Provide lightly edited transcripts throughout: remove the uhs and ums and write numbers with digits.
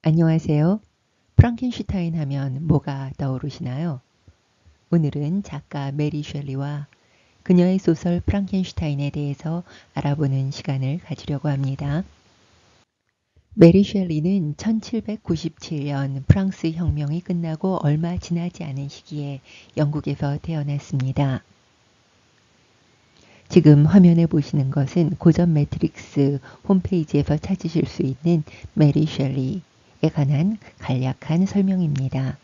안녕하세요. 프랑켄슈타인 하면 뭐가 떠오르시나요? 오늘은 작가 메리 셸리와 그녀의 소설 프랑켄슈타인에 대해서 알아보는 시간을 가지려고 합니다. 메리 셸리는 1797년 프랑스 혁명이 끝나고 얼마 지나지 않은 시기에 영국에서 태어났습니다. 지금 화면에 보시는 것은 고전 매트릭스 홈페이지에서 찾으실 수 있는 메리 셸리에 관한 간략한 설명입니다.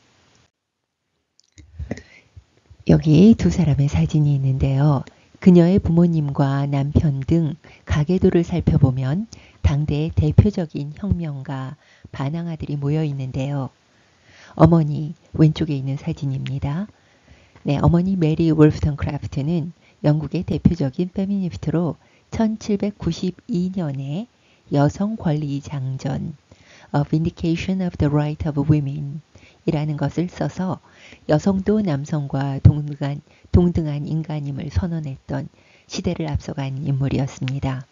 여기 두 사람의 사진이 있는데요. 그녀의 부모님과 남편 등 가계도를 살펴보면 당대의 대표적인 혁명가 반항아들이 모여 있는데요. 어머니 왼쪽에 있는 사진입니다. 네, 어머니 메리 월스턴크래프트는 영국의 대표적인 페미니스트로 1792년에 여성 권리 장전 A Vindication of the Right of Women 이라는 것을 써서 여성도 남성과 동등한 인간임을 선언했던 시대를 앞서간 인물이었습니다.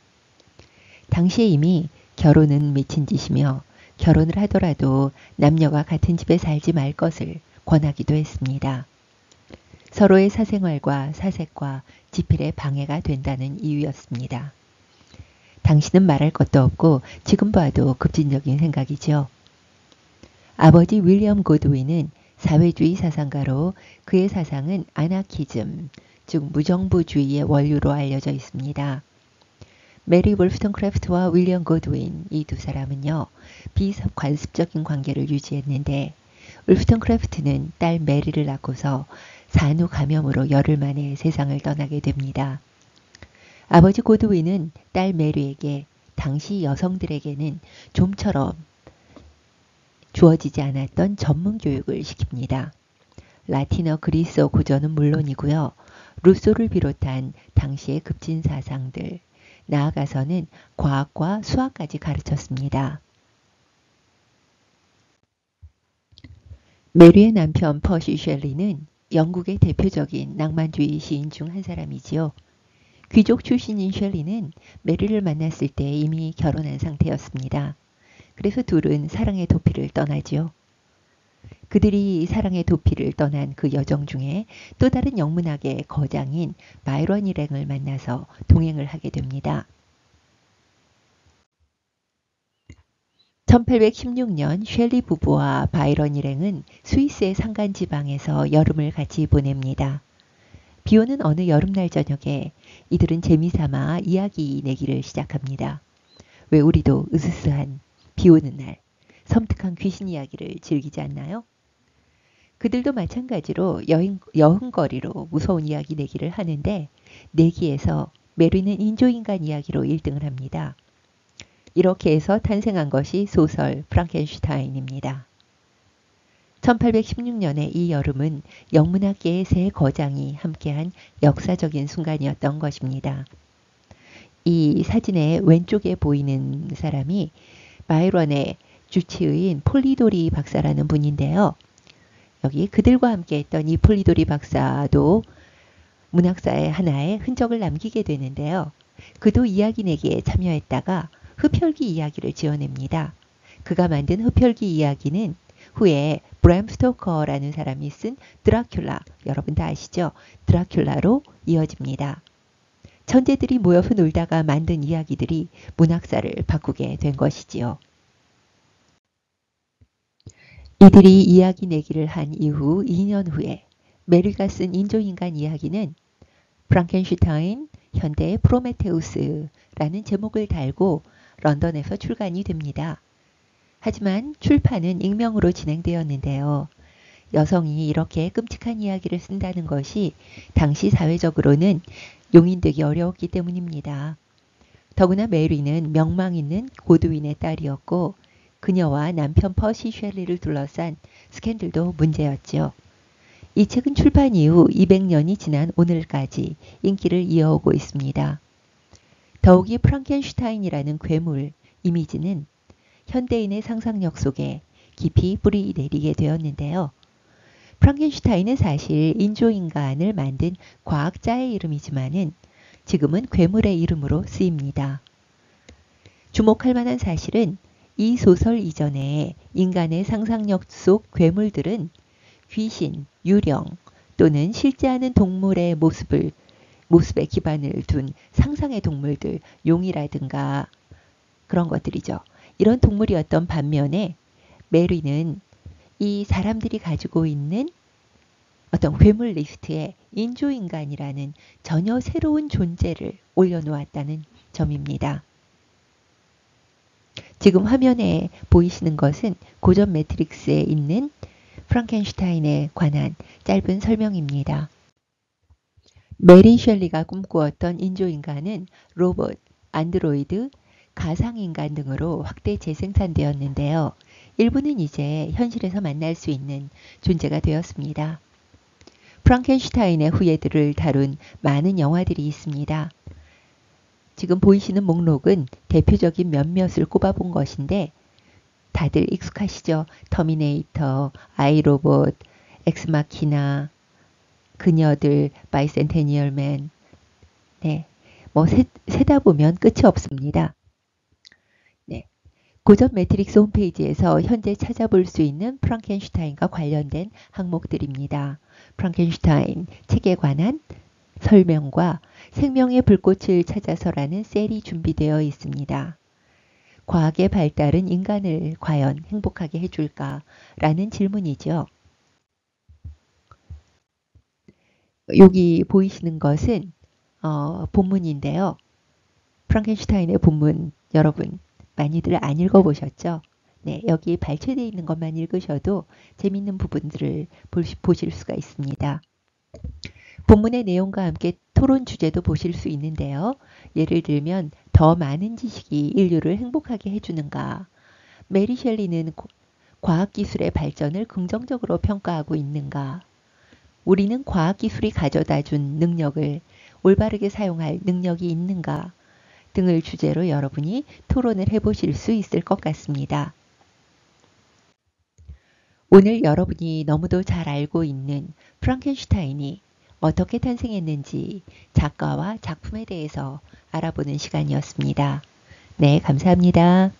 당시에 이미 결혼은 미친 짓이며 결혼을 하더라도 남녀가 같은 집에 살지 말 것을 권하기도 했습니다. 서로의 사생활과 사색과 지필에 방해가 된다는 이유였습니다. 당신은 말할 것도 없고 지금 봐도 급진적인 생각이죠. 아버지 윌리엄 고드윈은 사회주의 사상가로 그의 사상은 아나키즘, 즉 무정부주의의 원류로 알려져 있습니다. 메리 월스턴크래프트와 윌리엄 고드윈 이 두 사람은요. 비관습적인 관계를 유지했는데 월스턴크래프트는 딸 메리를 낳고서 산후 감염으로 열흘 만에 세상을 떠나게 됩니다. 아버지 고드윈은 딸 메리에게 당시 여성들에게는 좀처럼 주어지지 않았던 전문 교육을 시킵니다. 라틴어 그리스어 고전은 물론이고요. 루소를 비롯한 당시의 급진 사상들, 나아가서는 과학과 수학까지 가르쳤습니다. 메리의 남편 퍼시 셸리는 영국의 대표적인 낭만주의 시인 중 한 사람이지요. 귀족 출신인 셸리는 메리를 만났을 때 이미 결혼한 상태였습니다. 그래서 둘은 사랑의 도피를 떠나지요. 그들이 사랑의 도피를 떠난 그 여정 중에 또 다른 영문학의 거장인 바이런 일행을 만나서 동행을 하게 됩니다. 1816년 셸리 부부와 바이런 일행은 스위스의 산간 지방에서 여름을 같이 보냅니다. 비오는 어느 여름날 저녁에 이들은 재미삼아 이야기 내기를 시작합니다. 왜 우리도 으스스한 비오는 날 섬뜩한 귀신 이야기를 즐기지 않나요? 그들도 마찬가지로 여흥거리로 무서운 이야기 내기를 하는데 내기에서 메리는 인조인간 이야기로 1등을 합니다. 이렇게 해서 탄생한 것이 소설 프랑켄슈타인입니다. 1816년의 이 여름은 영문학계의 세 거장이 함께한 역사적인 순간이었던 것입니다. 이 사진의 왼쪽에 보이는 사람이 바이런의 주치의인 폴리도리 박사라는 분인데요. 여기 그들과 함께 했던 이 폴리도리 박사도 문학사의 하나의 흔적을 남기게 되는데요. 그도 이야기 내기에 참여했다가 흡혈귀 이야기를 지어냅니다. 그가 만든 흡혈귀 이야기는 후에 브람 스토커라는 사람이 쓴 드라큘라, 여러분 다 아시죠? 드라큘라로 이어집니다. 천재들이 모여서 놀다가 만든 이야기들이 문학사를 바꾸게 된 것이지요. 이들이 이야기 내기를 한 이후 2년 후에 메리가 쓴 인조인간 이야기는 프랑켄슈타인 현대의 프로메테우스라는 제목을 달고 런던에서 출간이 됩니다. 하지만 출판은 익명으로 진행되었는데요. 여성이 이렇게 끔찍한 이야기를 쓴다는 것이 당시 사회적으로는 용인되기 어려웠기 때문입니다. 더구나 메리는 명망 있는 고드윈의 딸이었고 그녀와 남편 퍼시 셸리를 둘러싼 스캔들도 문제였지요. 이 책은 출판 이후 200년이 지난 오늘까지 인기를 이어오고 있습니다. 더욱이 프랑켄슈타인이라는 괴물 이미지는 현대인의 상상력 속에 깊이 뿌리 내리게 되었는데요. 프랑켄슈타인은 사실 인조인간을 만든 과학자의 이름이지만은 지금은 괴물의 이름으로 쓰입니다. 주목할 만한 사실은 이 소설 이전에 인간의 상상력 속 괴물들은 귀신, 유령 또는 실제하는 동물의 모습에 기반을 둔 상상의 동물들, 용이라든가 그런 것들이죠. 이런 동물이었던 반면에 메리는 이 사람들이 가지고 있는 어떤 괴물 리스트에 인조인간이라는 전혀 새로운 존재를 올려놓았다는 점입니다. 지금 화면에 보이시는 것은 고전 매트릭스에 있는 프랑켄슈타인에 관한 짧은 설명입니다. 메리 셸리가 꿈꾸었던 인조인간은 로봇, 안드로이드, 가상인간 등으로 확대 재생산되었는데요. 일부는 이제 현실에서 만날 수 있는 존재가 되었습니다. 프랑켄슈타인의 후예들을 다룬 많은 영화들이 있습니다. 지금 보이시는 목록은 대표적인 몇몇을 꼽아본 것인데 다들 익숙하시죠? 터미네이터, 아이로봇, 엑스마키나, 그녀들, 바이센테니얼맨. 네, 뭐 세다 보면 끝이 없습니다. 네, 고전 매트릭스 홈페이지에서 현재 찾아볼 수 있는 프랑켄슈타인과 관련된 항목들입니다. 프랑켄슈타인 책에 관한 설명과 생명의 불꽃을 찾아서라는 셀이 준비되어 있습니다. 과학의 발달은 인간을 과연 행복하게 해줄까? 라는 질문이죠. 여기 보이시는 것은 본문인데요. 프랑켄슈타인의 본문 여러분 많이들 안 읽어보셨죠? 네, 여기 발췌되어 있는 것만 읽으셔도 재밌는 부분들을 보실 수가 있습니다. 본문의 내용과 함께 토론 주제도 보실 수 있는데요. 예를 들면 더 많은 지식이 인류를 행복하게 해주는가? 메리 셸리는 과학기술의 발전을 긍정적으로 평가하고 있는가? 우리는 과학기술이 가져다준 능력을 올바르게 사용할 능력이 있는가? 등을 주제로 여러분이 토론을 해보실 수 있을 것 같습니다. 오늘 여러분이 너무도 잘 알고 있는 프랑켄슈타인이 어떻게 탄생했는지 작가와 작품에 대해서 알아보는 시간이었습니다. 네, 감사합니다.